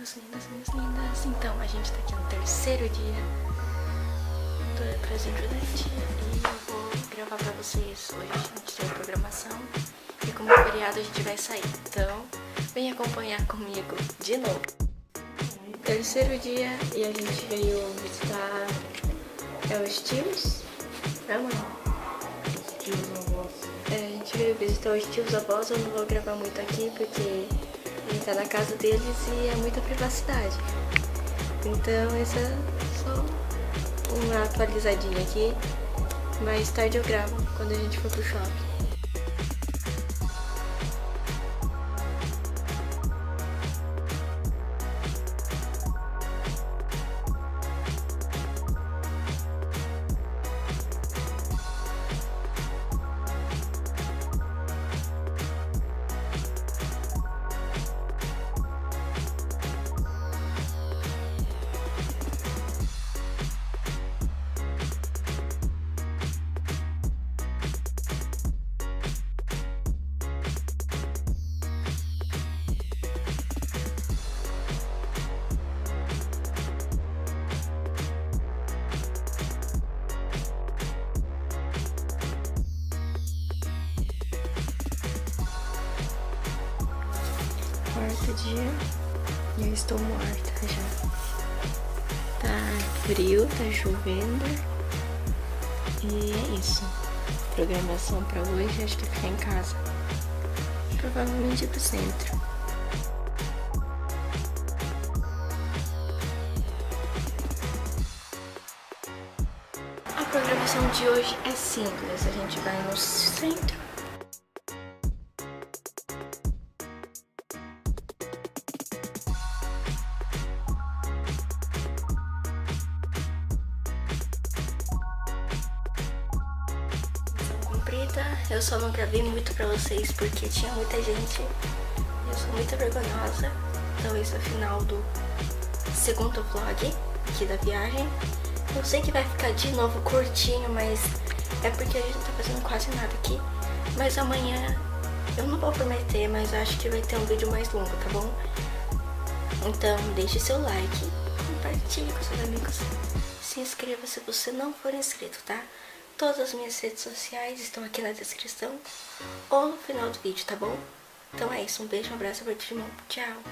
minhas lindas, minhas lindas. Então, a gente tá aqui no terceiro dia do presente do dia e eu vou gravar pra vocês. Hoje a gente tem programação e como é feriado a gente vai sair. Então, vem acompanhar comigo de novo. Terceiro dia e a gente veio visitar os tios, né, mãe? Os tios avós. A gente veio visitar os tios avós. Eu não vou gravar muito aqui porque a gente tá na casa deles e é muita privacidade. Então essa é só uma atualizadinha aqui. Mais tarde eu gravo quando a gente for pro shopping. Quarto dia e eu estou morta já. Tá frio, tá chovendo e é isso. Programação pra hoje, acho que ficar em casa. Provavelmente ir pro centro. A programação de hoje é simples. A gente vai no centro. Eu só não gravei muito pra vocês porque tinha muita gente e eu sou muito vergonhosa. Então esse é o final do segundo vlog aqui da viagem. Eu sei que vai ficar de novo curtinho, mas é porque a gente não tá fazendo quase nada aqui. Mas amanhã, eu não vou prometer, mas eu acho que vai ter um vídeo mais longo, tá bom? Então deixe seu like, compartilhe com seus amigos, se inscreva se você não for inscrito, tá? Todas as minhas redes sociais estão aqui na descrição ou no final do vídeo, tá bom? Então é isso, um beijo, um abraço, aperto de mão, tchau!